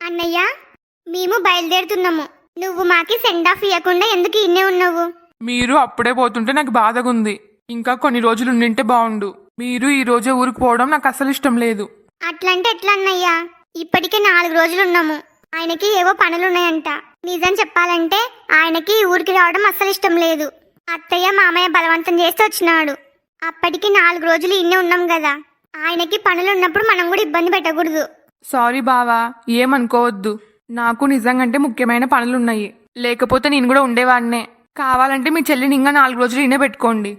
అన్నయ్య, మేము బయలుదేరుతున్నాము. నువ్వు మాకి సెండ్ ఆఫ్ ఇవ్వకుండా ఎందుకు ఇన్నే ఉన్నావు? మీరు అప్పుడే పోతుంటే నాకు బాధగా ఉంది. ఇంకా కొన్ని రోజులు ఉండింటే బాగుండు. మీరు ఈ రోజే ఊరికి పోవడం నాకు అసలు ఇష్టం లేదు. అట్లంటే ఎట్లా అన్నయ్య? ఇప్పటికే 4 రోజులు ఉన్నాము. ఆయనకి ఏవో పనులున్నాయంట. నిజం చెప్పాలంటే ఆయనకి ఈ ఊరికి రావడం అస్సలు ఇష్టం లేదు. అత్తయ్య మామయ్య బలవంతం చేస్తే వచ్చినాడు. అప్పటికి 4 రోజులు ఇన్నే ఉన్నాం కదా. ఆయనకి పనులు ఉన్నప్పుడు మనం కూడా ఇబ్బంది పెట్టకూడదు. సారీ బావా, ఏమనుకోవద్దు. నాకు నిజంగంటే ముఖ్యమైన పనులున్నాయి. లేకపోతే నేను కూడా ఉండేవాడినే. కావాలంటే మీ చెల్లిని ఇంకా 4 రోజులు ఇన్నే పెట్టుకోండి.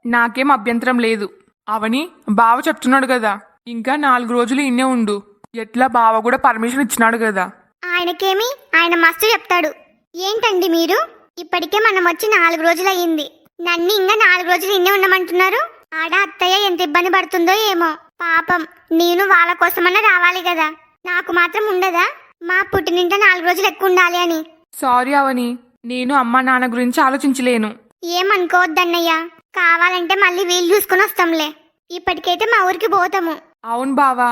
నాకేం అభ్యంతరం లేదు. అవని బావ చెప్తున్నాడు కదా, ఇంకా 4 రోజులు ఇన్నే ఉండు. ఎట్లా బావ కూడా పర్మిషన్ ఇచ్చినాడు కదా. ఆయనకేమి, ఆయన మస్తు చెప్తాడు. ఏంటండి మీరు? ఇప్పటికే మనం వచ్చి 4 రోజులు అయ్యింది. నన్ను ఇంకా 4 రోజులు ఇన్నే ఉండమంటున్నారు. ఆడ అత్తయ్య ఎంత ఇబ్బంది పడుతుందో ఏమో. పాపం, నేను వాళ్ళ కోసమన్నా రావాలి కదా. నాకు మాత్రం ఉండదా మా పుట్టినింట 4 రోజులు ఎక్కువ ఉండాలి అని? సారీ అవని, నేను అమ్మా నాన్న గురించి ఆలోచించలేను. ఏమనుకోవద్దన్నయ్య. కావాలంటే మళ్ళీ వీలు చూసుకుని వస్తాంలే. ఇప్పటికైతే మా ఊరికి పోతాము. అవును బావా,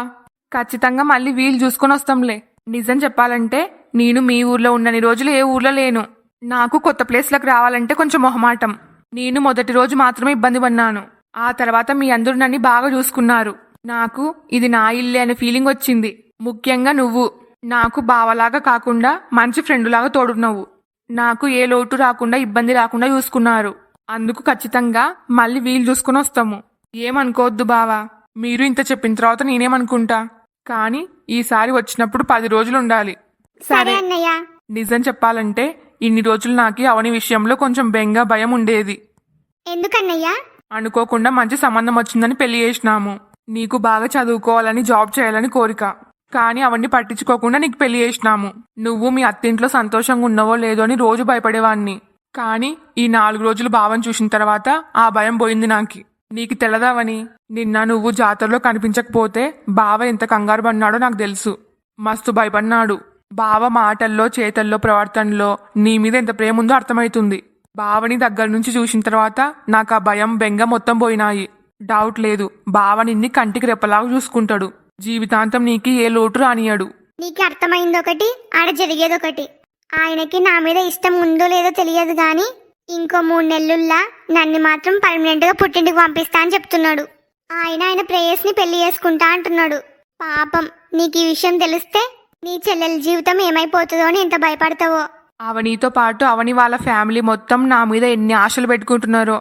ఖచ్చితంగా మళ్ళీ వీలు చూసుకొని వస్తాంలే. నిజం చెప్పాలంటే నేను మీ ఊర్లో ఉన్నన్ని రోజులు ఏ ఊర్లో లేను. నాకు కొత్త ప్లేస్లకు రావాలంటే కొంచెం మొహమాటం. నేను మొదటి రోజు మాత్రమే ఇబ్బంది పడినాను. ఆ తర్వాత మీ అందరూ నన్ను బాగా చూసుకున్నారు. నాకు ఇది నా ఇల్లే అనే ఫీలింగ్ వచ్చింది. ముఖ్యంగా నువ్వు నాకు బావలాగా కాకుండా మంచి ఫ్రెండులాగా తోడున్నావు. నాకు ఏ లోటు రాకుండా ఇబ్బంది రాకుండా చూసుకున్నారు. అందుకు ఖచ్చితంగా మళ్ళీ వీలు చూసుకుని వస్తాము. ఏమనుకోవద్దు బావా. మీరు ఇంత చెప్పిన తర్వాత నేనేమనుకుంటా. కానీ ఈసారి వచ్చినప్పుడు 10 రోజులు ఉండాలి. సరే అన్నయ్య. నిజం చెప్పాలంటే ఇన్ని రోజులు నాకు అవని విషయంలో కొంచెం బెంగ భయం ఉండేది. ఎందుకన్నయ్యా? అనుకోకుండా మంచి సంబంధం వచ్చిందని పెళ్లి చేసినాము. నీకు బాగా చదువుకోవాలని, జాబ్ చేయాలని కోరిక. కానీ అవన్నీ పట్టించుకోకుండా నీకు పెళ్లి చేసినాము. నువ్వు మీ అత్తింట్లో సంతోషంగా ఉన్నావో లేదో అని రోజు భయపడేవాణ్ణి. కానీ ఈ 4 రోజులు భావం చూసిన తర్వాత ఆ భయం పోయింది నాకి. నీకు తెలదావని, నిన్న నువ్వు జాతరలో కనిపించకపోతే బావ ఎంత కంగారు పడినాడో నాకు తెలుసు. మస్తు భయపడినాడు. బావ మాటల్లో, చేతల్లో, ప్రవర్తనలో నీ మీద ఎంత ప్రేమ ఉందో అర్థమవుతుంది. బావని దగ్గర నుంచి చూసిన తర్వాత నాకు ఆ భయం, బెంగ మొత్తం పోయినాయి. డౌట్ లేదు, బావ నిన్ని కంటికి రెప్పలాగా చూసుకుంటాడు. జీవితాంతం నీకి ఏ లోటు రానియాడు. నీకు అర్థమైందొకటి, ఆడ జరిగేదొకటి. ఆయనకి నా మీద ఇష్టం ఉందో లేదో తెలియదు గాని ఇంకో 3 నెలలుల్లా నన్ను మాత్రం పర్మనెంట్ గా పుట్టింటికి పంపిస్తా అని చెప్తున్నాడు. ఆయన ప్రేయస్ ని పెళ్లి చేసుకుంటా అంటున్నాడు. పాపం, నీకు ఈ విషయం తెలిస్తే నీ చెల్లెల జీవితం ఏమైపోతుందో అని ఎంత భయపడతావో. అవనితో పాటు అవని వాళ్ళ ఫ్యామిలీ మొత్తం నా మీద ఎన్ని ఆశలు పెట్టుకుంటున్నారో.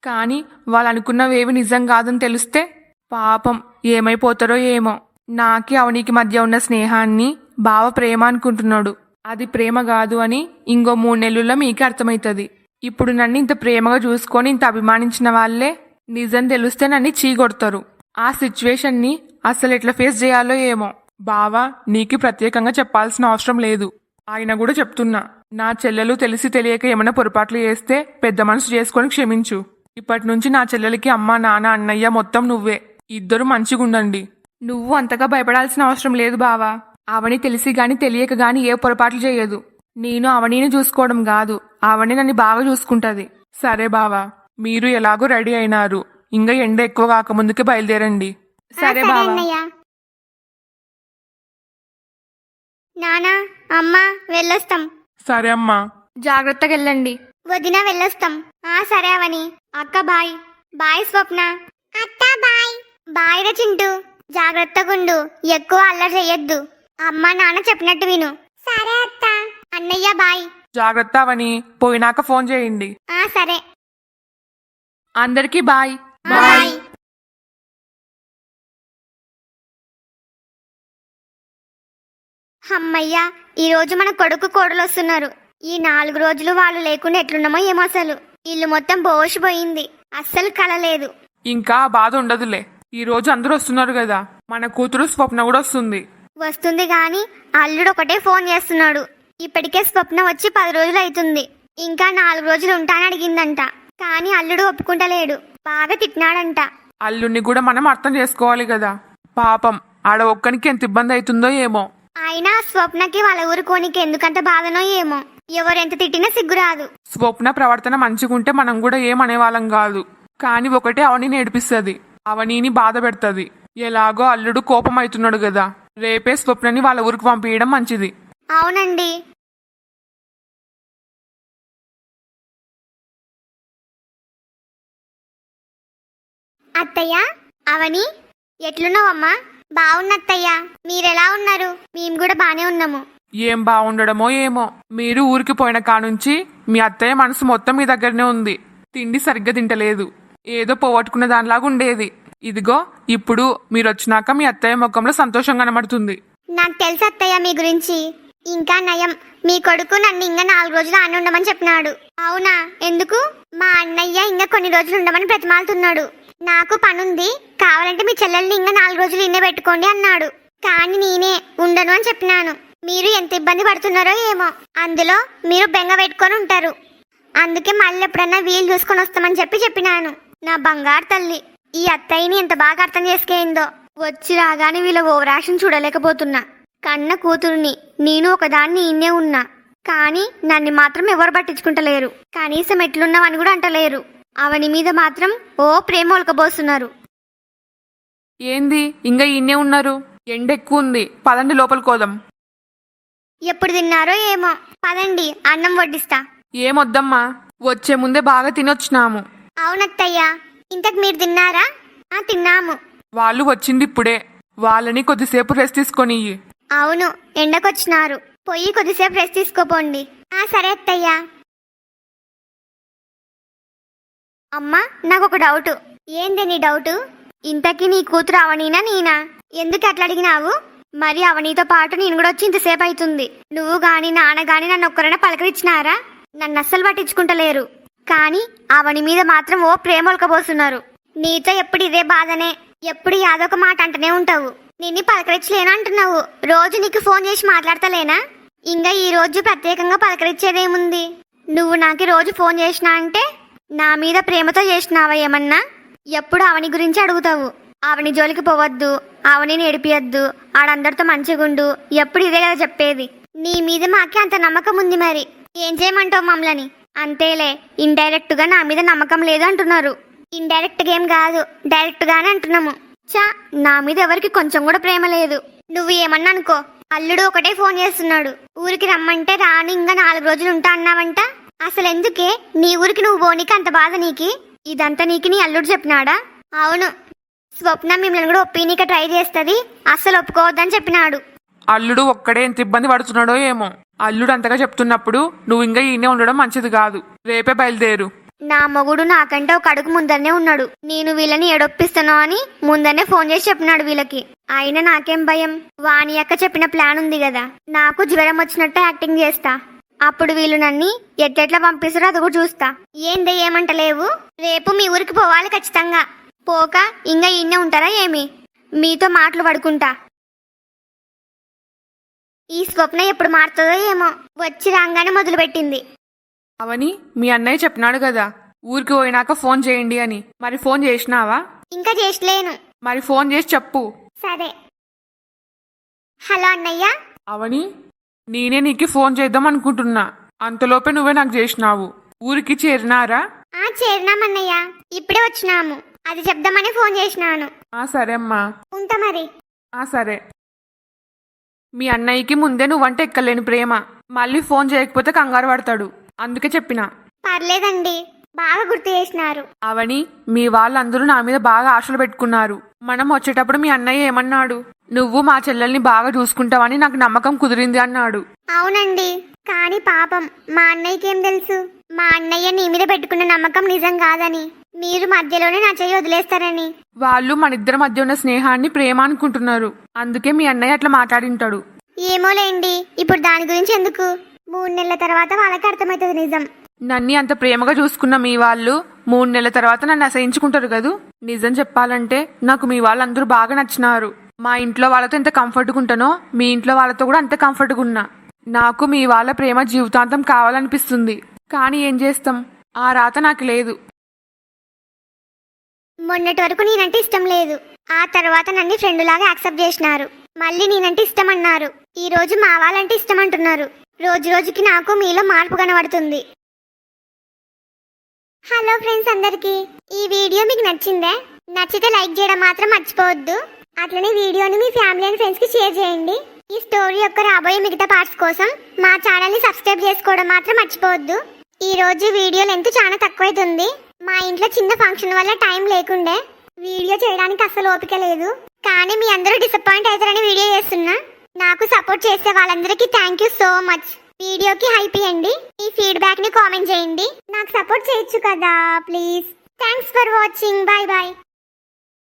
కానీ వాళ్ళు అనుకున్నవేవి నిజం కాదని తెలిస్తే పాపం ఏమైపోతారో ఏమో. నాకి అవనికి మధ్య ఉన్న స్నేహాన్ని బావ ప్రేమ అనుకుంటున్నాడు. అది ప్రేమ కాదు అని ఇంకో 3 నెలల్లో మీకే అర్థమవుతుంది. ఇప్పుడు నన్ను ఇంత ప్రేమగా చూసుకొని ఇంత అభిమానించిన వాళ్ళే నిజం తెలిస్తే నన్ను చీకొడతారు. ఆ సిచ్యువేషన్ ని అసలు ఎట్లా ఫేస్ చేయాలో ఏమో. బావా, నీకు ప్రత్యేకంగా చెప్పాల్సిన అవసరం లేదు. ఆయన కూడా చెప్తున్నా, నా చెల్లెలు తెలిసి తెలియక ఏమైనా పొరపాట్లు చేస్తే పెద్ద మనసు చేసుకొని క్షమించు. ఇప్పటి నుంచి నా చెల్లెలకి అమ్మ, నాన్న, అన్నయ్య మొత్తం నువ్వే. ఇద్దరు మంచిగుండండి. నువ్వు అంతగా భయపడాల్సిన అవసరం లేదు బావా. అవని తెలిసి గాని తెలియక గాని ఏ పొరపాట్లు చేయదు. నేను అవనిని చూసుకోవడం కాదు, అవని నన్ను బాగా చూసుకుంటది. సరే బావా, మీరు ఎలాగో రెడీ అయినారు. ఇంకా ఎండ ఎక్కువ కాకముందుకే బయలుదేరండి. సరే బావా. నానా, అమ్మా, వెళ్ళొస్తాం. సరే అమ్మా. జాగ్రత్తగా వెళ్ళండి. వదిన, వెళ్ళొస్తాం. సరే అవని. అక్క బాయ్. బాయ్ స్వప్న. అత్త బాయ్. బాయ్ రా చింటూ. జాగ్రత్తగుండు, ఎక్కువ అల్లరి చెయ్యొద్దు. అమ్మా నాన్న చెప్పినట్టు విను. సరే అత్త. అన్నయ్య బాయ్. జాగ్రత్త అవని, పోయినాక ఫోన్ చేయండి. సరే. అందరికీ బాయ్. బాయ్. అమ్మయ్యా, ఈ రోజు మన కొడుకు కోడలు వస్తున్నారు. ఈ 4 రోజులు వాళ్ళు లేకుండా ఎట్లున్నామో ఏమో. అసలు ఇల్లు మొత్తం బోసిపోయింది. అస్సలు కలలేదు. ఇంకా బాధ ఉండదులే. ఈ రోజు అందరూ వస్తున్నారు కదా. మన కూతురు స్వప్న కూడా వస్తుంది. వస్తుంది గాని అల్లుడు ఒకటే ఫోన్ చేస్తున్నాడు. ఇప్పటికే స్వప్న వచ్చి 10 రోజులు అవుతుంది. ఇంకా 4 రోజులు ఉంటానని అడిగిందంట. కానీ అల్లుడు ఒప్పుకుంటలేడు. బాగా తిట్టినాడంట. అల్లుడిని కూడా మనం అర్థం చేసుకోవాలి కదా. పాపం, ఆడ ఒక్కనికి ఎంత ఇబ్బంది అవుతుందో ఏమో. అయినా స్వప్నకి వాళ్ళ ఊరుకోనికి ఎందుకంత బాధనో ఏమో. ఎవరెంత తిట్టినా సిగ్గురాదు. స్వప్న ప్రవర్తన మంచిగుంటే మనం కూడా ఏమనేవాళ్ళం కాదు. కానీ ఒకటే అవనిని ఏడిపిస్తుంది, అవనిని బాధ పెడుతుంది. ఎలాగో అల్లుడు కోపం అవుతున్నాడు కదా. రేపే స్వప్నని వాళ్ళ ఊరికి పంపించడం మంచిది. అవునండి. అత్తయ్య, అవని, ఎట్లున్నావమ్మా? బాగున్నత్తయ్య. మీరెలా ఉన్నారు? మేము కూడా బానే ఉన్నాము. ఏం బాగుండడమో ఏమో, మీరు ఊరికి పోయిన కానుంచి మీ అత్తయ్య మనసు మొత్తం మీ దగ్గరనే ఉంది. తిండి సరిగ్గా తింటలేదు, ఏదో పోగొట్టుకున్న దానిలాగా ఉండేది. ఇదిగో ఇప్పుడు మీరొచ్చినాక మీ అత్తయ్య ముఖంలో సంతోషం కనబడుతుంది. నాకు తెలుసు అత్తయ్య మీ గురించి. ఇంకా నయం, మీ కొడుకు నన్ను ఇంకా 4 రోజులు ఆని ఉండమని చెప్పినాడు. అవునా? ఎందుకు? మా అన్నయ్య ఇంకా కొన్ని రోజులు ఉండమని బ్రతిమాలుతున్నాడు. నాకు పనుంది, కావాలంటే మీ చెల్లెల్ని ఇంకా 4 రోజులు ఇన్నే పెట్టుకోండి అన్నాడు. కానీ నేనే ఉండను అని చెప్పినాను. మీరు ఎంత ఇబ్బంది పడుతున్నారో ఏమో, అందులో మీరు బెంగ పెట్టుకొని ఉంటారు. అందుకే మళ్ళీ ఎప్పుడన్నా వీలు చూసుకొని వస్తామని చెప్పినాను. నా బంగారు తల్లి, ఈ అత్తయ్యని ఎంత బాగా అర్థం చేసుకేయిందో. వచ్చి రాగానే వీళ్ళ ఓవరాక్షన్ చూడలేకపోతున్నా. కన్న కూతుర్ని నేను ఒకదాన్ని ఇన్నే ఉన్నా, కానీ నన్ను మాత్రం ఎవరు పట్టించుకుంటలేరు. కనీసం ఎట్లున్నావని కూడా అంటలేరు. అవని మీద మాత్రం ఓ ప్రేమ ఒలకబోస్తున్నారు. ఏంది ఇంకా ఇన్నే ఉన్నారు? ఎండ ఎక్కువ ఉంది, పదండి లోపలికి పోదాం. ఎప్పుడు తిన్నారో ఏమో, పదండి అన్నం వడ్డిస్తా. ఏమొద్దమ్మా, వచ్చే ముందే బాగా తినొచ్చినాము. అవునత్తయ్యా, ఇంతకు మీరు తిన్నారా? తిన్నాము. వాళ్ళు వచ్చింది ఇప్పుడే, వాళ్ళని కొద్దిసేపు రెస్ట్ తీసుకొని. అవును, ఎండకొచ్చినారు. పోయి కొద్దిసేపు రెస్ట్ తీసుకోపోండి. సరే అత్తయ్యా. అమ్మా, నాకు ఒక డౌట్. ఏంది నీ డౌట్? ఇంతకీ నీ కూతురు అవనీనా నేనా? ఎందుకు అట్లా అడిగినావు? మరి అవనీతో పాటు నేను కూడా వచ్చి ఇంతసేపు అవుతుంది. నువ్వు గాని నాన్న గాని నన్ను ఒక్కరైనా పలకరించినారా? నన్ను అస్సలు పట్టించుకుంటలేరు. కానీ అవని మీద మాత్రం ఓ ప్రేమ ఒలకబోస్తున్నారు. నీతో ఎప్పుడు ఇదే బాధనే, ఎప్పుడు యాదొక మాట అంటూనే ఉంటావు. నిన్ను పలకరించలేనా అంటున్నావు. రోజు నీకు ఫోన్ చేసి మాట్లాడతలేనా? ఇంకా ఈ రోజు ప్రత్యేకంగా పలకరించేదేముంది? నువ్వు నాకు రోజు ఫోన్ చేసినా అంటే నా మీద ప్రేమతో చేసినావా ఏమన్నా? ఎప్పుడు అవని గురించి అడుగుతావు. అవని జోలికి పోవద్దు, అవని ఏడిపియద్దు, ఆడందరితో మంచిగుండు, ఎప్పుడు ఇదే కదా చెప్పేది. నీ మీద మాకే అంత నమ్మకం ఉంది, మరి ఏం చేయమంటావు మమ్మల్ని? అంతేలే, ఇండైరెక్ట్ గా నా మీద నమ్మకం లేదు అంటున్నారు. ఇండైరెక్ట్ గా ఏం కాదు, డైరెక్ట్ గానే అంటున్నాము. నా మీద ఎవరికి కొంచెం కూడా ప్రేమ లేదు. నువ్వు ఏమన్నా అనుకో, అల్లుడు ఒకటే ఫోన్ చేస్తున్నాడు. ఊరికి రమ్మంటే రాని ఇంకా 4 రోజులు ఉంటా అన్నావంట. అసలు ఎందుకే నీ ఊరికి నువ్వు పోనీకి అంత బాధ నీకి? ఇదంతా నీకు నీ అల్లుడు చెప్పినాడా? అవును, స్వప్న మిమ్మల్ని కూడా ఒప్పినీక ట్రై చేస్తుంది, అస్సలు ఒప్పుకోవద్దని చెప్పినాడు. అల్లుడు ఒక్కడే ఎంత ఇబ్బంది పడుతున్నాడో ఏమో. అల్లుడు అంతగా చెప్తున్నప్పుడు నువ్వు ఇంకా ఈయనే ఉండడం మంచిది కాదు. రేపే బయలుదేరు. నా మొగుడు నాకంటే ఒక అడుగు ముందరనే ఉన్నాడు. నేను వీళ్ళని ఏడొప్పిస్తాను అని ముందరనే ఫోన్ చేసి చెప్పినాడు వీళ్ళకి. అయినా నాకేం భయం? వాణి అక్క చెప్పిన ప్లాన్ ఉంది కదా, నాకు జ్వరం వచ్చినట్టు యాక్టింగ్ చేస్తా. అప్పుడు వీళ్ళు నన్ను ఎట్టెట్లా పంపిస్తారో అది కూడా చూస్తా. ఏందే ఏమంటలేవు? రేపు మీ ఊరికి పోవాలి ఖచ్చితంగా. పోక ఇంకా ఇన్నే ఉంటారా ఏమి? మీతో మాటలు పడుకుంటా. ఈ స్వప్న ఎప్పుడు మారుతుందో ఏమో, వచ్చి రాగానే మొదలుపెట్టింది. అవని, మీ అన్నయ్య చెప్పినాడు కదా ఊరికి పోయినాక ఫోన్ చేయండి అని. మరి ఫోన్ చేసినావా? ఇంకా చేసలేను. మరి ఫోన్ చేసి చెప్పు. సరే. హలో అన్నయ్య. అవని, నేనే నీకు ఫోన్ చేద్దాం అనుకుంటున్నా, అంతలోపే నువ్వే నాకు చేసినావు. ఊరికి చేరినారా? చేరినామన్నయ్య, ఇప్పుడే వచ్చినాము. అది చెప్దామని ఫోన్ చేసినాను. సరే అమ్మా, ఉంటా మరి. సరే. మీ అన్నయ్యకి ముందే నువ్వంటే ఎక్కలేని ప్రేమ, మళ్ళీ ఫోన్ చేయకపోతే కంగారు పడతాడు, అందుకే చెప్పినా. పర్లేదండి, బాగా గుర్తు చేసినారు. అవని, మీ వాళ్ళందరూ నా మీద బాగా ఆశలు పెట్టుకున్నారు. మనం వచ్చేటప్పుడు మీ అన్నయ్య ఏమన్నాడు? నువ్వు మా చెల్లెల్ని బాగా చూసుకుంటావని నాకు నమ్మకం కుదిరింది అన్నాడు. అవునండి, కానీ పాపం మా అన్నయ్యకి ఏం తెలుసు? మా అన్నయ్య నీ మీద పెట్టుకున్న నమ్మకం నిజం కాదని, మీరు మధ్యలోనే నా చెయ్యి వదిలేస్తారని. వాళ్ళు మన ఇద్దరి మధ్య ఉన్న స్నేహాన్ని ప్రేమ అనుకుంటున్నారు, అందుకే మీ అన్నయ్య అట్లా మాట్లాడింటాడు. ఏమోలేండి, ఇప్పుడు దాని గురించి ఎందుకు? 3 నెలల తర్వాత వాళ్ళకి అర్థమవుతుంది నిజం. నన్ను అంత ప్రేమగా చూసుకున్న మీ వాళ్ళు 3 నెలల తర్వాత నన్ను అసహించుకుంటారు కదూ. నిజం చెప్పాలంటే నాకు మీ వాళ్ళందరూ బాగా నచ్చినారు. మా ఇంట్లో వాళ్ళతో ఎంత కంఫర్ట్గా ఉంటానో మీ ఇంట్లో వాళ్ళతో కూడా అంత కంఫర్ట్గా ఉన్నా. నాకు మీ వాళ్ళ ప్రేమ జీవితాంతం కావాలనిపిస్తుంది, కానీ ఏం చేస్తాం, ఆ రాత నాకు లేదు. మొన్నటి వరకు నేనంటే ఇష్టం లేదు, ఆ తర్వాత నన్ను ఫ్రెండ్ లాగా యాక్సెప్ట్ చేసినారు. మళ్ళీ నేనంటే ఇష్టం అన్నారు, ఈ రోజు మా వాళ్ళంటే ఇష్టం అంటున్నారు. రోజు రోజుకి నాకు మీలో మార్పు కనబడుతుంది. హలో ఫ్రెండ్స్ అందరికి, ఈ వీడియో మీకు నచ్చిందే? నచ్చితే లైక్ చేయడం మాత్రం మర్చిపోవద్దు. అట్లనే వీడియోని మీ ఫ్యామిలీ అండ్ ఫ్రెండ్స్ కి షేర్ చేయండి. ఈ స్టోరీ యొక్క రాబోయే మిగతా పార్ట్స్ కోసం మా ఛానల్ ని సబ్స్క్రైబ్ చేసుకోవడం మాత్రం మర్చిపోవద్దు. ఈ రోజు వీడియో లెంత్ చాలా తక్కువైతుంది. మా ఇంట్లో చిన్న ఫంక్షన్ వల్ల టైం లేకుండే వీడియో చేయడానికి అస్సలు ఓపిక లేదు. కానీ మీ అందరూ డిసప్పాయింట్ అవుతారని వీడియో చేస్తున్నా. నాకు సపోర్ట్ చేసే వాళ్ళందరికీ థ్యాంక్ యూ సో మచ్. వీడియోకి హైప్ ఇవ్వండి. మీ ఫీడ్బ్యాక్ ని కామెంట్ చేయండి. నాకు సపోర్ట్ చేయొచ్చు కదా please. Thanks for watching. Bye bye.